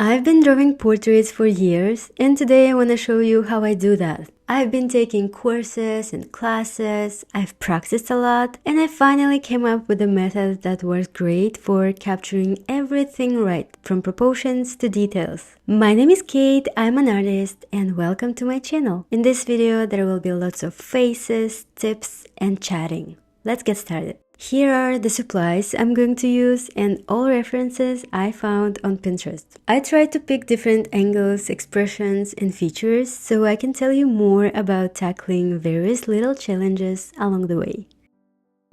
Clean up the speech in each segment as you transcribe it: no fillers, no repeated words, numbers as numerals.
I've been drawing portraits for years, and today I want to show you how I do that. I've been taking courses and classes, I've practiced a lot, and I finally came up with a method that works great for capturing everything right, from proportions to details. My name is Kate, I'm an artist, and welcome to my channel. In this video, there will be lots of faces, tips, and chatting. Let's get started. Here are the supplies I'm going to use and all references I found on Pinterest. I tried to pick different angles, expressions, and features so I can tell you more about tackling various little challenges along the way.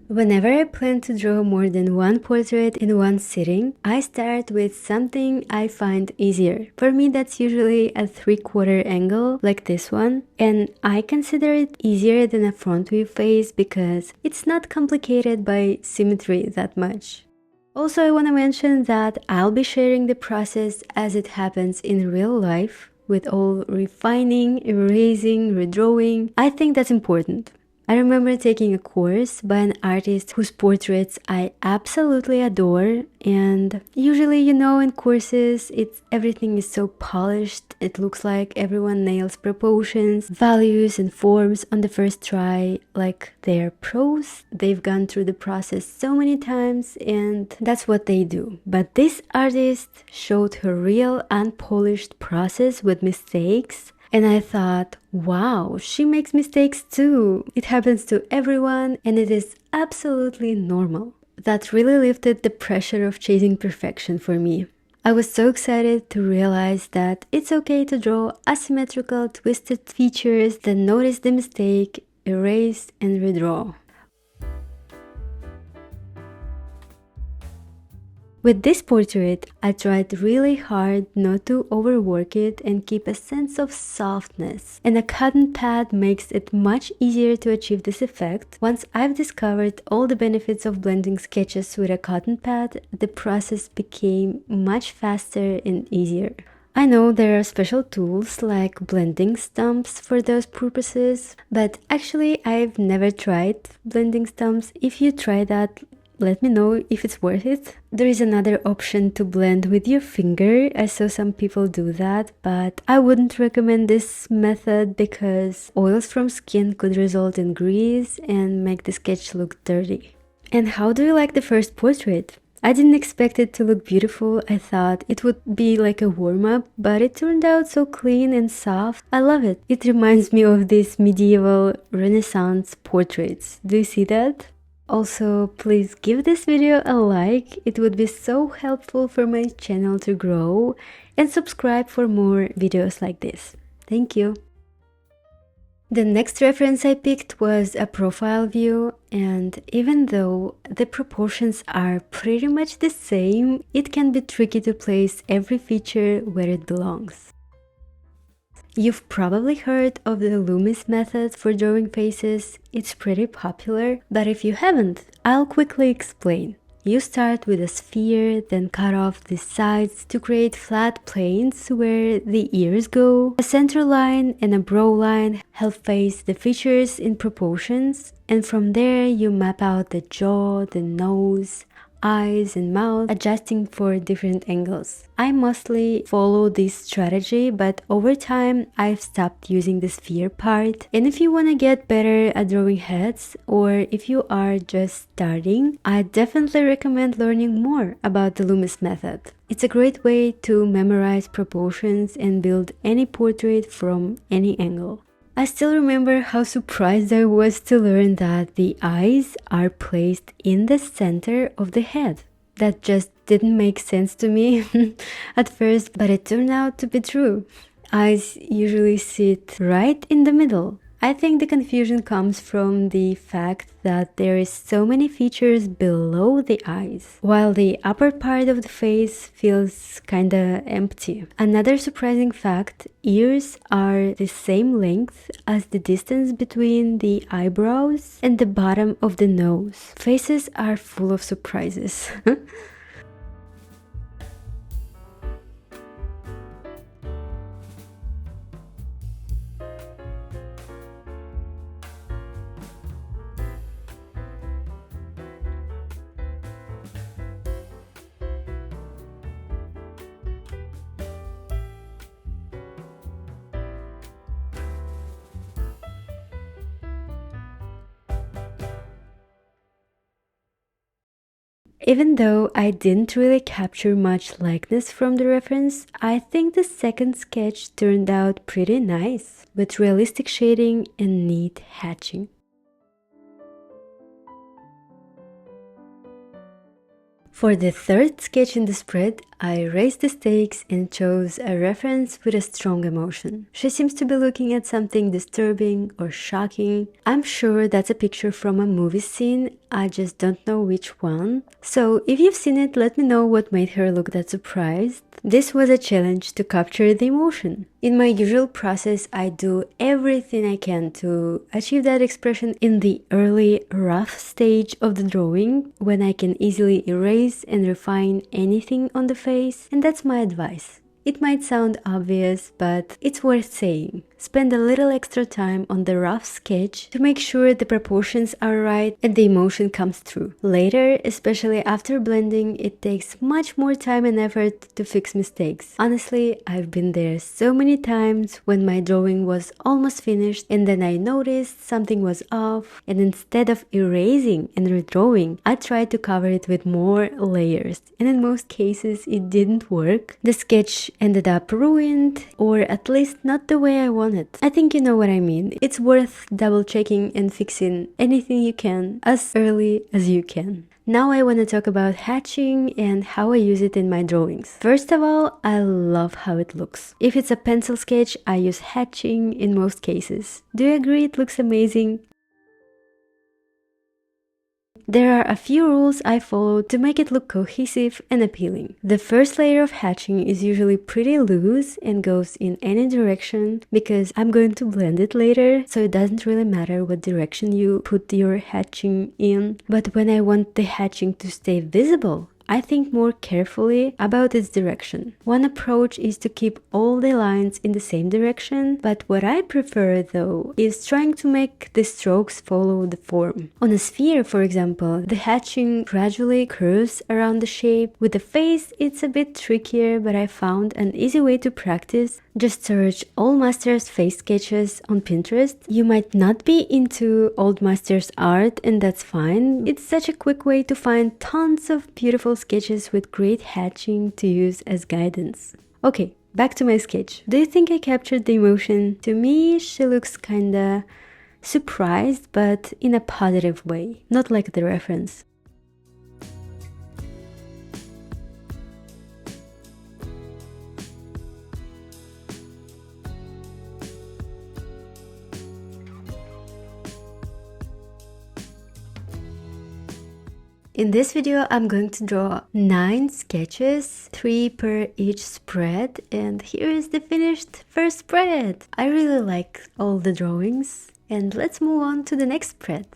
Whenever I plan to draw more than one portrait in one sitting, I start with something I find easier. For me, that's usually a 3/4 angle like this one, and I consider it easier than a front view face because it's not complicated by symmetry that much. Also, I want to mention that I'll be sharing the process as it happens in real life, with all refining, erasing, redrawing. I think that's important. I remember taking a course by an artist whose portraits I absolutely adore, and usually, in courses, everything is so polished. It looks like everyone nails proportions, values, and forms on the first try, like they're pros. They've gone through the process so many times, and that's what they do. But this artist showed her real unpolished process with mistakes. And I thought, wow, she makes mistakes too. It happens to everyone and it is absolutely normal. That really lifted the pressure of chasing perfection for me. I was so excited to realize that it's okay to draw asymmetrical, twisted features, then notice the mistake, erase and redraw. With this portrait, I tried really hard not to overwork it and keep a sense of softness, and a cotton pad makes it much easier to achieve this effect. Once I've discovered all the benefits of blending sketches with a cotton pad, the process became much faster and easier. I know there are special tools like blending stumps for those purposes, but actually I've never tried blending stumps. If you try that, let me know if it's worth it. There is another option to blend with your finger. I saw some people do that, but I wouldn't recommend this method because oils from skin could result in grease and make the sketch look dirty. And how do you like the first portrait? I didn't expect it to look beautiful. I thought it would be like a warm-up, but it turned out so clean and soft. I love it. It reminds me of these medieval Renaissance portraits. Do you see that? Also, please give this video a like, it would be so helpful for my channel to grow, and subscribe for more videos like this. Thank you! The next reference I picked was a profile view, and even though the proportions are pretty much the same, it can be tricky to place every feature where it belongs. You've probably heard of the Lumis method for drawing faces. It's pretty popular, but if you haven't, I'll quickly explain. You start with a sphere, then cut off the sides to create flat planes where the ears go. A center line and a brow line help face the features in proportions, and from there you map out the jaw, the nose, eyes and mouth, adjusting for different angles. I mostly follow this strategy, but over time I've stopped using the sphere part. And if you want to get better at drawing heads, or if you are just starting, I definitely recommend learning more about the Lumis method. It's a great way to memorize proportions and build any portrait from any angle. I still remember how surprised I was to learn that the eyes are placed in the center of the head. That just didn't make sense to me at first, but it turned out to be true. Eyes usually sit right in the middle. I think the confusion comes from the fact that there is so many features below the eyes, while the upper part of the face feels kinda empty. Another surprising fact, ears are the same length as the distance between the eyebrows and the bottom of the nose. Faces are full of surprises. Even though I didn't really capture much likeness from the reference, I think the second sketch turned out pretty nice, with realistic shading and neat hatching. For the third sketch in the spread, I raised the stakes and chose a reference with a strong emotion. She seems to be looking at something disturbing or shocking. I'm sure that's a picture from a movie scene, I just don't know which one. So if you've seen it, let me know what made her look that surprised. This was a challenge to capture the emotion. In my usual process, I do everything I can to achieve that expression in the early rough stage of the drawing, when I can easily erase and refine anything on the face, and that's my advice. It might sound obvious, but it's worth saying. Spend a little extra time on the rough sketch to make sure the proportions are right and the emotion comes through. Later, especially after blending, it takes much more time and effort to fix mistakes. Honestly, I've been there so many times when my drawing was almost finished and then I noticed something was off, and instead of erasing and redrawing, I tried to cover it with more layers, and in most cases it didn't work. The sketch ended up ruined, or at least not the way I wanted. I think you know what I mean. It's worth double checking and fixing anything you can as early as you can. Now I want to talk about hatching and how I use it in my drawings. First of all, I love how it looks. If it's a pencil sketch, I use hatching in most cases. Do you agree it looks amazing? There are a few rules I follow to make it look cohesive and appealing. The first layer of hatching is usually pretty loose and goes in any direction because I'm going to blend it later, so it doesn't really matter what direction you put your hatching in. But when I want the hatching to stay visible, I think more carefully about its direction. One approach is to keep all the lines in the same direction, but what I prefer though is trying to make the strokes follow the form. On a sphere, for example, the hatching gradually curves around the shape. With the face, it's a bit trickier, but I found an easy way to practice. Just search Old Masters face sketches on Pinterest. You might not be into Old Masters art, and that's fine. It's such a quick way to find tons of beautiful sketches with great hatching to use as guidance. Okay, back to my sketch. Do you think I captured the emotion? To me, she looks kinda surprised, but in a positive way, not like the reference. In this video, I'm going to draw 9 sketches, 3 per each spread, and here is the finished first spread. I really like all the drawings, and let's move on to the next spread.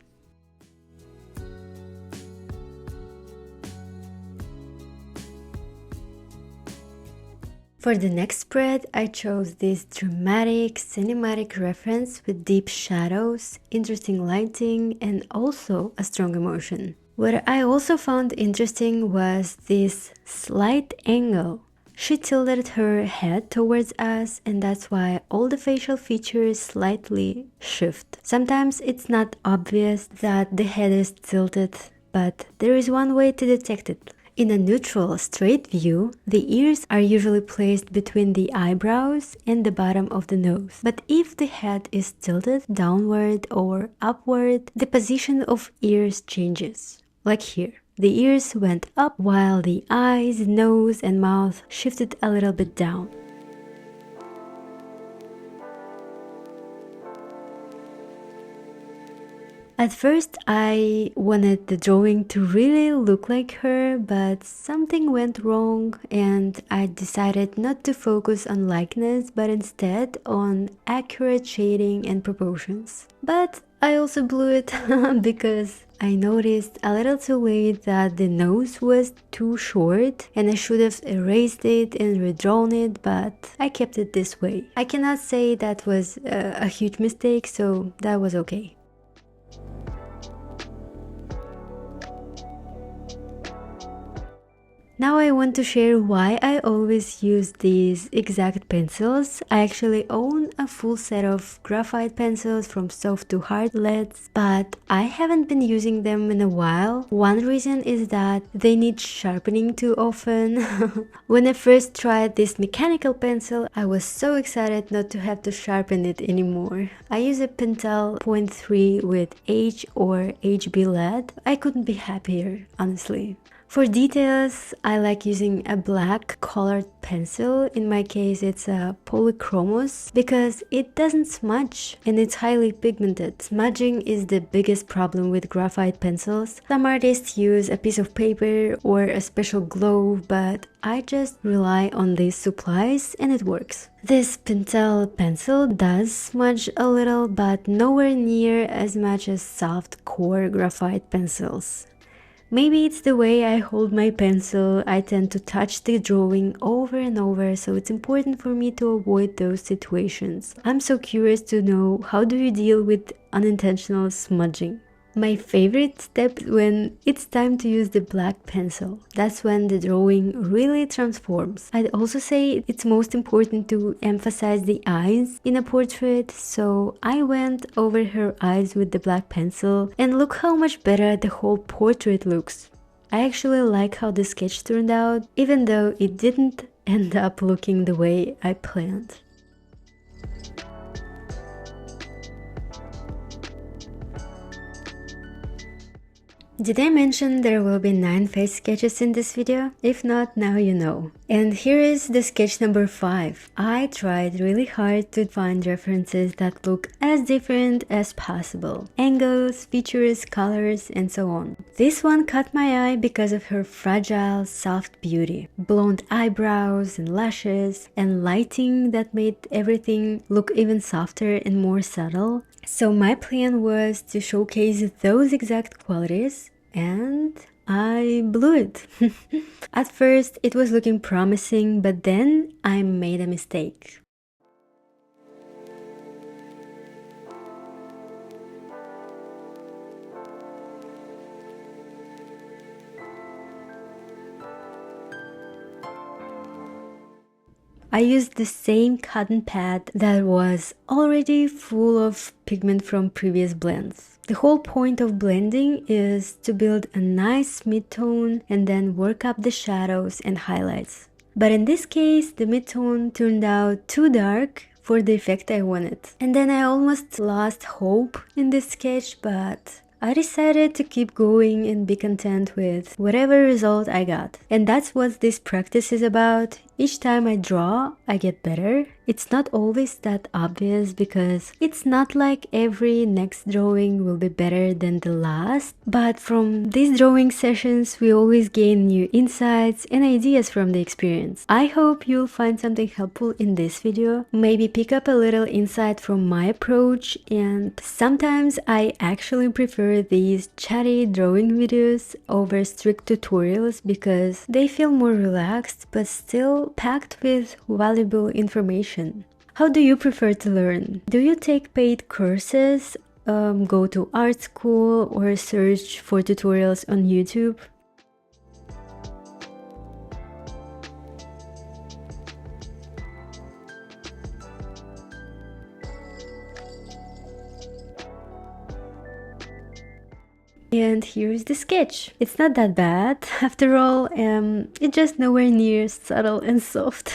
For the next spread, I chose this dramatic, cinematic reference with deep shadows, interesting lighting, and also a strong emotion. What I also found interesting was this slight angle. She tilted her head towards us, and that's why all the facial features slightly shift. Sometimes it's not obvious that the head is tilted, but there is one way to detect it. In a neutral, straight view, the ears are usually placed between the eyebrows and the bottom of the nose. But if the head is tilted downward or upward, the position of ears changes. Like here, the ears went up while the eyes, nose, and mouth shifted a little bit down. At first, I wanted the drawing to really look like her, but something went wrong and I decided not to focus on likeness, but instead on accurate shading and proportions. But I also blew it because I noticed a little too late that the nose was too short and I should have erased it and redrawn it, but I kept it this way. I cannot say that was a huge mistake, so that was okay. Now I want to share why I always use these exact pencils. I actually own a full set of graphite pencils from soft to hard leads, but I haven't been using them in a while. One reason is that they need sharpening too often. When I first tried this mechanical pencil, I was so excited not to have to sharpen it anymore. I use a Pentel 0.3 with H or HB lead. I couldn't be happier, honestly. For details, I like using a black colored pencil. In my case, it's a Polychromos because it doesn't smudge and it's highly pigmented. Smudging is the biggest problem with graphite pencils. Some artists use a piece of paper or a special glove, but I just rely on these supplies and it works. This Pentel pencil does smudge a little, but nowhere near as much as soft core graphite pencils. Maybe it's the way I hold my pencil. I tend to touch the drawing over and over, so it's important for me to avoid those situations. I'm so curious to know, how do you deal with unintentional smudging? My favorite step when it's time to use the black pencil. That's when the drawing really transforms. I'd also say it's most important to emphasize the eyes in a portrait, so I went over her eyes with the black pencil and look how much better the whole portrait looks. I actually like how the sketch turned out, even though it didn't end up looking the way I planned. Did I mention there will be 9 face sketches in this video? If not, now you know. And here is the sketch number 5. I tried really hard to find references that look as different as possible. Angles, features, colors, and so on. This one caught my eye because of her fragile, soft beauty. Blonde eyebrows and lashes, and lighting that made everything look even softer and more subtle. So my plan was to showcase those exact qualities, and I blew it. At first it was looking promising, but then I made a mistake. I used the same cotton pad that was already full of pigment from previous blends. The whole point of blending is to build a nice mid-tone and then work up the shadows and highlights. But in this case, the mid-tone turned out too dark for the effect I wanted. And then I almost lost hope in this sketch, but I decided to keep going and be content with whatever result I got. And that's what this practice is about. Each time I draw, I get better. It's not always that obvious because it's not like every next drawing will be better than the last. But from these drawing sessions, we always gain new insights and ideas from the experience. I hope you'll find something helpful in this video. Maybe pick up a little insight from my approach, and sometimes I actually prefer these chatty drawing videos over strict tutorials because they feel more relaxed but still packed with valuable information. How do you prefer to learn? Do you take paid courses, go to art school, or search for tutorials on YouTube? And here's the sketch. It's not that bad. After all, it's just nowhere near subtle and soft.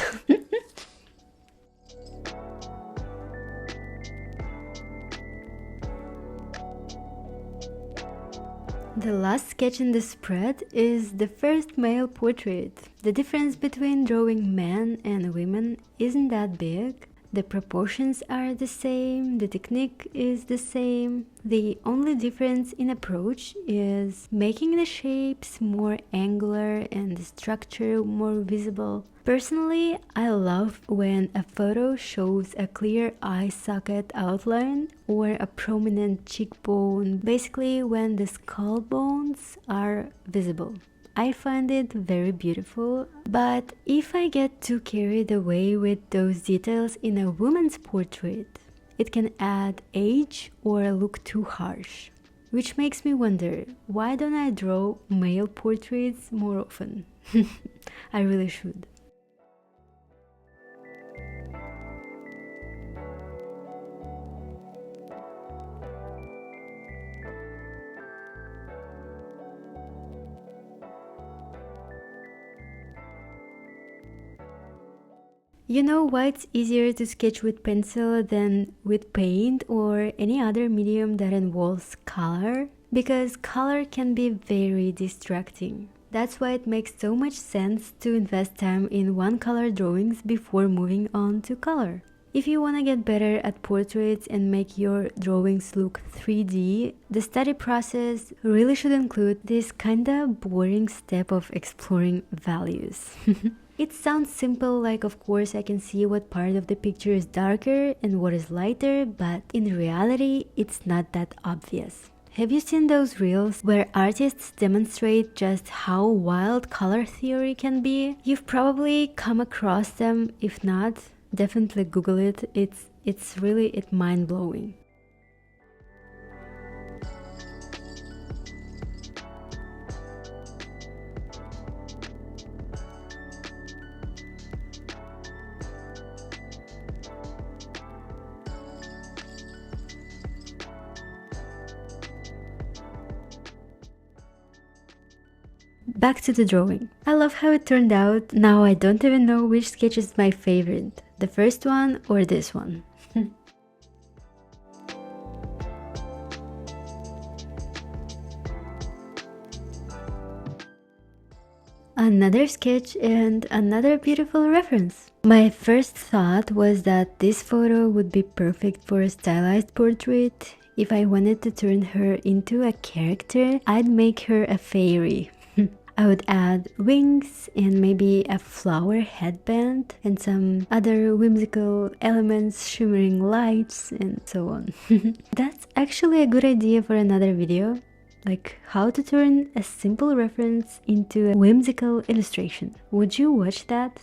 The last sketch in the spread is the first male portrait. The difference between drawing men and women isn't that big. The proportions are the same, the technique is the same. The only difference in approach is making the shapes more angular and the structure more visible. Personally, I love when a photo shows a clear eye socket outline or a prominent cheekbone, basically when the skull bones are visible. I find it very beautiful, but if I get too carried away with those details in a woman's portrait, it can add age or look too harsh. Which makes me wonder, why don't I draw male portraits more often? I really should. You know why it's easier to sketch with pencil than with paint or any other medium that involves color? Because color can be very distracting. That's why it makes so much sense to invest time in one color drawings before moving on to color. If you want to get better at portraits and make your drawings look 3D, the study process really should include this kinda boring step of exploring values. It sounds simple, like of course I can see what part of the picture is darker and what is lighter, but in reality it's not that obvious. Have you seen those reels where artists demonstrate just how wild color theory can be? You've probably come across them. If not, definitely Google it. It's really mind-blowing. Back to the drawing. I love how it turned out. Now I don't even know which sketch is my favorite, the first one or this one. Another sketch and another beautiful reference. My first thought was that this photo would be perfect for a stylized portrait. If I wanted to turn her into a character, I'd make her a fairy. I would add wings and maybe a flower headband and some other whimsical elements, shimmering lights and so on. That's actually a good idea for another video, like how to turn a simple reference into a whimsical illustration. Would you watch that?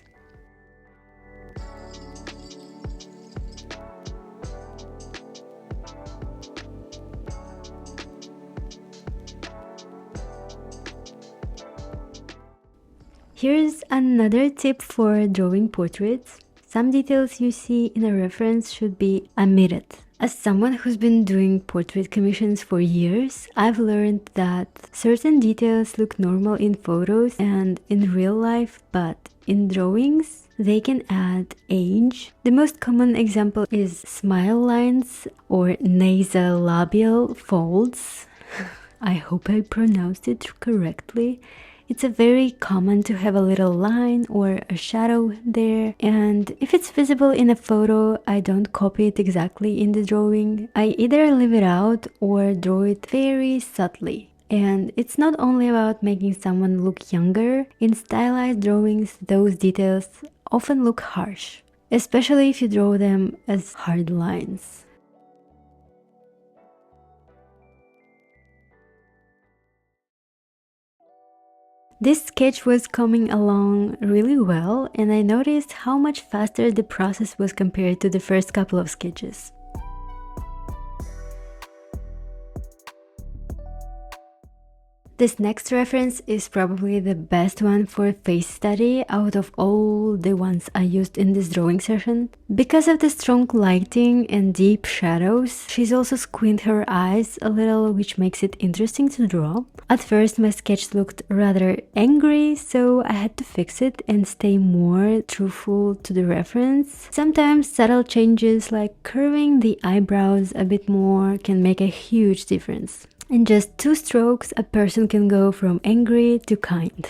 Here's another tip for drawing portraits. Some details you see in a reference should be omitted. As someone who's been doing portrait commissions for years, I've learned that certain details look normal in photos and in real life, but in drawings, they can add age. The most common example is smile lines or nasolabial folds. I hope I pronounced it correctly. It's very common to have a little line or a shadow there, and if it's visible in a photo, I don't copy it exactly in the drawing. I either leave it out or draw it very subtly. And it's not only about making someone look younger. In stylized drawings, those details often look harsh, especially if you draw them as hard lines. This sketch was coming along really well, and I noticed how much faster the process was compared to the first couple of sketches. This next reference is probably the best one for face study out of all the ones I used in this drawing session. Because of the strong lighting and deep shadows, she's also squinted her eyes a little, which makes it interesting to draw. At first my sketch looked rather angry, so I had to fix it and stay more truthful to the reference. Sometimes subtle changes like curving the eyebrows a bit more can make a huge difference. In just 2 strokes, a person can go from angry to kind.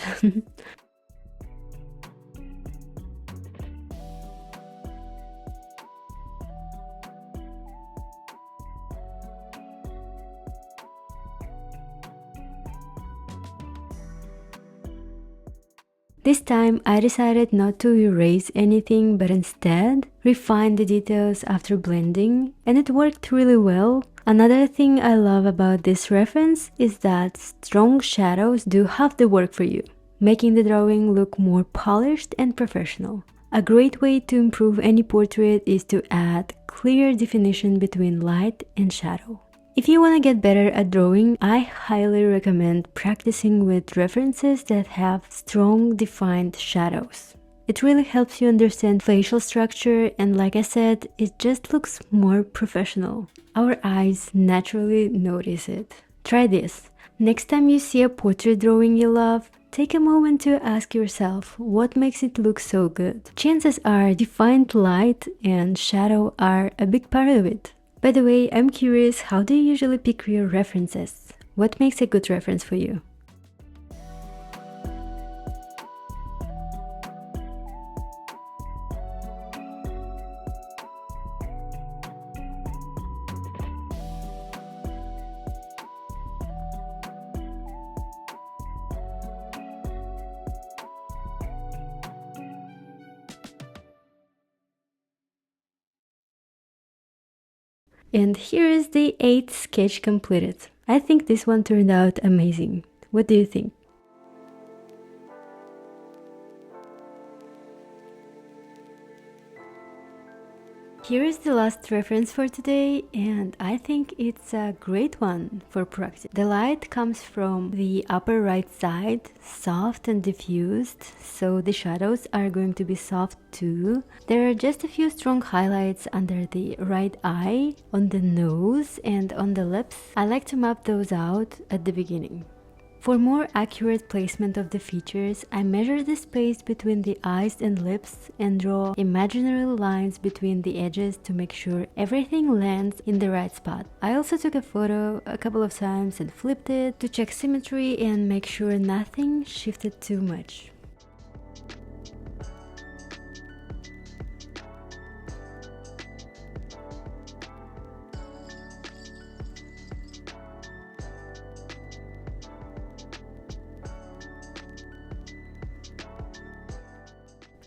This time I decided not to erase anything but instead refine the details after blending, and it worked really well. Another thing I love about this reference is that strong shadows do half the work for you, making the drawing look more polished and professional. A great way to improve any portrait is to add clear definition between light and shadow. If you want to get better at drawing, I highly recommend practicing with references that have strong defined shadows. It really helps you understand facial structure, and like I said, it just looks more professional. Our eyes naturally notice it. Try this. Next time you see a portrait drawing you love, take a moment to ask yourself what makes it look so good. Chances are defined light and shadow are a big part of it. By the way, I'm curious, how do you usually pick your references? What makes a good reference for you? And here is the 8th sketch completed. I think this one turned out amazing. What do you think? Here is the last reference for today, and I think it's a great one for practice. The light comes from the upper right side, soft and diffused, so the shadows are going to be soft too. There are just a few strong highlights under the right eye, on the nose, and on the lips. I like to map those out at the beginning. For more accurate placement of the features, I measure the space between the eyes and lips and draw imaginary lines between the edges to make sure everything lands in the right spot. I also took a photo a couple of times and flipped it to check symmetry and make sure nothing shifted too much.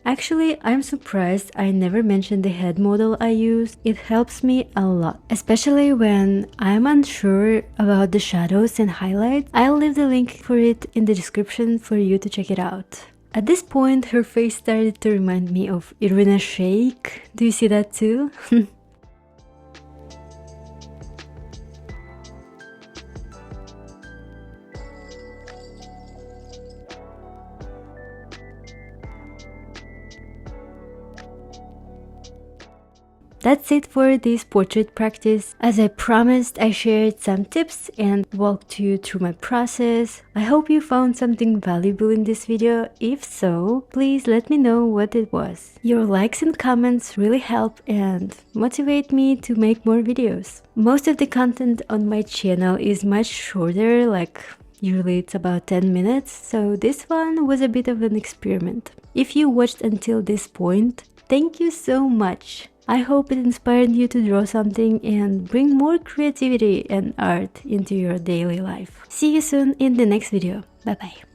Actually, I'm surprised I never mentioned the head model I used. It helps me a lot, especially when I'm unsure about the shadows and highlights. I'll leave the link for it in the description for you to check it out. At this point, her face started to remind me of Irina Shayk. Do you see that too? That's it for this portrait practice. As I promised, I shared some tips and walked you through my process. I hope you found something valuable in this video. If so, please let me know what it was. Your likes and comments really help and motivate me to make more videos. Most of the content on my channel is much shorter, like usually it's about 10 minutes, so this one was a bit of an experiment. If you watched until this point, thank you so much. I hope it inspired you to draw something and bring more creativity and art into your daily life. See you soon in the next video. Bye bye.